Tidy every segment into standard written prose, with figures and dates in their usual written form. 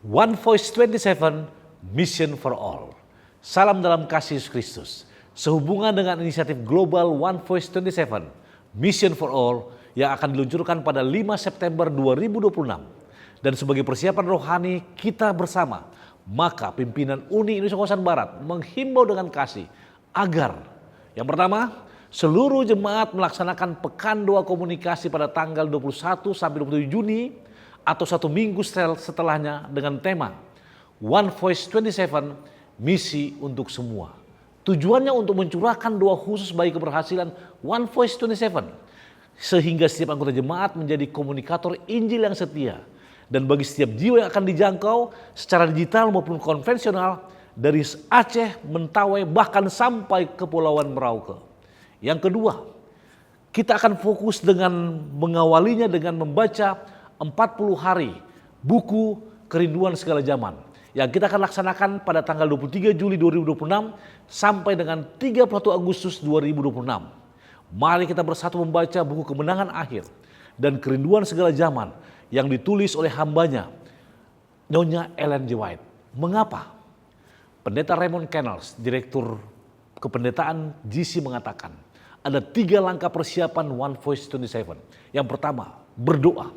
One Voice 27 Mission for All. Salam dalam kasih Yesus Kristus. Sehubungan dengan inisiatif global One Voice 27 Mission for All yang akan diluncurkan pada 5 September 2026. Dan sebagai persiapan rohani kita bersama, maka pimpinan Uni Indonesia Kawasan Barat menghimbau dengan kasih agar yang pertama, seluruh jemaat melaksanakan pekan doa komunikasi pada tanggal 21 sampai 27 Juni atau satu minggu setelahnya dengan tema One Voice 27 Misi untuk Semua. Tujuannya untuk mencurahkan doa khusus bagi keberhasilan One Voice 27 sehingga setiap anggota jemaat menjadi komunikator Injil yang setia. Dan bagi setiap jiwa yang akan dijangkau secara digital maupun konvensional dari Aceh, Mentawai, bahkan sampai Kepulauan Merauke. Yang kedua, kita akan fokus dengan mengawalinya dengan membaca 40 hari buku Kerinduan Segala Zaman yang kita akan laksanakan pada tanggal 23 Juli 2026 sampai dengan 31 Agustus 2026. Mari kita bersatu membaca buku Kemenangan Akhir dan Kerinduan Segala Zaman yang ditulis oleh hambanya, Nyonya Ellen G. White. Mengapa? Pendeta Raymond Kennels, Direktur Kependetaan GC mengatakan, ada 3 langkah persiapan One Voice 27. Yang pertama, berdoa.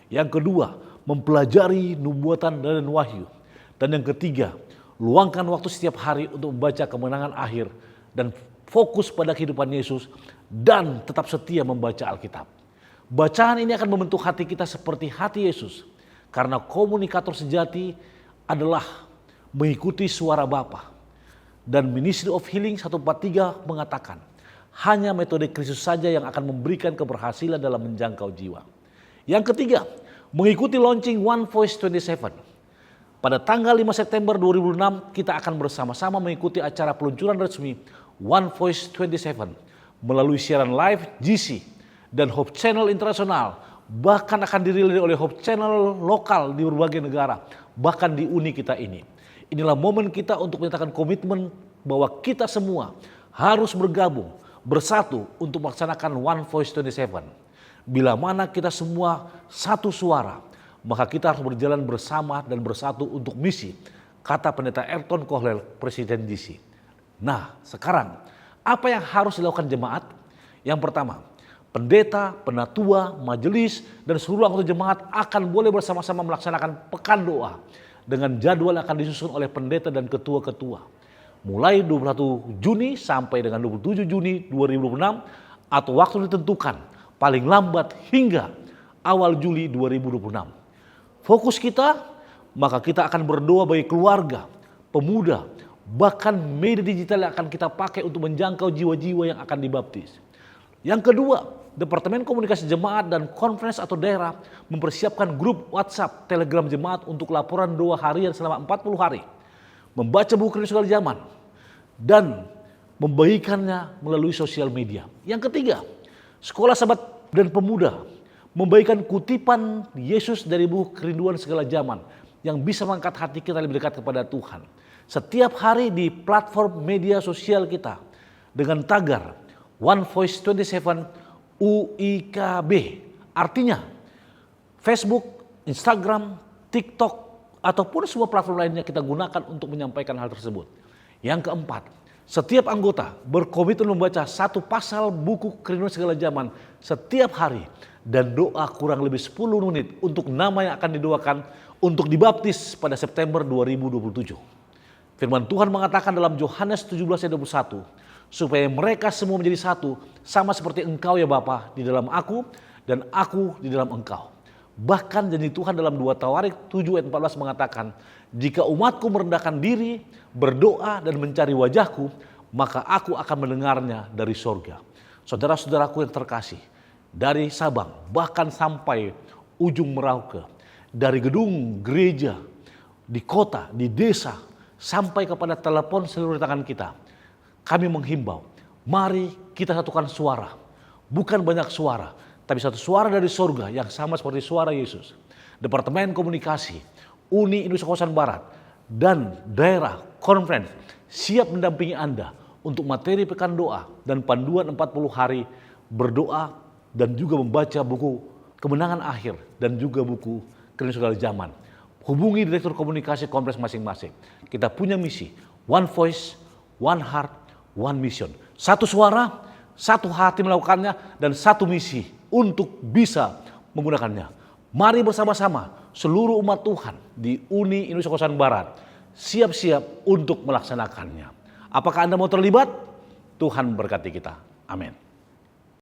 Yang kedua, mempelajari nubuatan dan wahyu. Dan yang ketiga, luangkan waktu setiap hari untuk membaca Kemenangan Akhir dan fokus pada kehidupan Yesus dan tetap setia membaca Alkitab. Bacaan ini akan membentuk hati kita seperti hati Yesus. Karena komunikator sejati adalah mengikuti suara Bapa. Dan Ministry of Healing 143 mengatakan, hanya metode Kristus saja yang akan memberikan keberhasilan dalam menjangkau jiwa. Yang ketiga, mengikuti launching One Voice 27. Pada tanggal 5 September 2006, kita akan bersama-sama mengikuti acara peluncuran resmi One Voice 27 melalui siaran live GC dan Hope Channel Internasional, bahkan akan dirilis oleh Hope Channel lokal di berbagai negara, bahkan di uni kita ini. Inilah momen kita untuk menyatakan komitmen bahwa kita semua harus bergabung, bersatu untuk melaksanakan One Voice 27. Bila mana kita semua satu suara, maka kita harus berjalan bersama dan bersatu untuk misi, kata Pendeta Ayrton Kohlel, Presiden GC. Nah, sekarang apa yang harus dilakukan jemaat? Yang pertama, pendeta, penatua, majelis, dan seluruh anggota jemaat akan boleh bersama-sama melaksanakan pekan doa dengan jadwal yang akan disusun oleh pendeta dan ketua-ketua. Mulai 21 Juni sampai dengan 27 Juni 2026 atau waktu ditentukan paling lambat hingga awal Juli 2026. Fokus kita, maka kita akan berdoa bagi keluarga, pemuda, bahkan media digital yang akan kita pakai untuk menjangkau jiwa-jiwa yang akan dibaptis. Yang kedua, Departemen Komunikasi Jemaat dan Conference atau daerah mempersiapkan grup WhatsApp Telegram Jemaat untuk laporan doa harian selama 40 hari. Membaca buku Kerinduan Segala Zaman dan membagikannya melalui sosial media. Yang ketiga, Sekolah Sahabat dan Pemuda membagikan kutipan Yesus dari buku Kerinduan Segala Zaman yang bisa mengangkat hati kita lebih dekat kepada Tuhan. Setiap hari di platform media sosial kita dengan tagar One Voice 27 UIKB, artinya Facebook, Instagram, TikTok, ataupun semua platform lainnya kita gunakan untuk menyampaikan hal tersebut. Yang keempat, setiap anggota berkomitmen membaca 1 pasal buku Kerinduan Segala Zaman setiap hari dan doa kurang lebih 10 menit untuk nama yang akan didoakan untuk dibaptis pada September 2027. Firman Tuhan mengatakan dalam Yohanes 17 ayat 21, supaya mereka semua menjadi satu, sama seperti Engkau ya Bapa di dalam aku dan aku di dalam Engkau. Bahkan janji Tuhan dalam 2 Tawarik 7 ayat 14 mengatakan, jika umatku merendahkan diri, berdoa dan mencari wajahku, maka aku akan mendengarnya dari sorga. Saudara-saudaraku yang terkasih, dari Sabang bahkan sampai ujung Merauke, dari gedung gereja, di kota, di desa, sampai kepada telepon seluruh tangan kita, kami menghimbau, mari kita satukan suara. Bukan banyak suara, tapi satu suara dari surga yang sama seperti suara Yesus. Departemen Komunikasi, Uni Indonesia Kawasan Barat, dan daerah conference siap mendampingi Anda untuk materi pekan doa dan panduan 40 hari berdoa dan juga membaca buku Kemenangan Akhir dan juga buku Kerinduan Segala Zaman. hubungi Direktur Komunikasi Kompleks masing-masing. Kita punya misi, one voice, one heart, one mission. Satu suara, satu hati melakukannya, dan satu misi untuk bisa menggunakannya. Mari bersama-sama seluruh umat Tuhan di Uni Indonesia Kawasan Barat siap-siap untuk melaksanakannya. Apakah Anda mau terlibat? Tuhan berkati kita. Amin.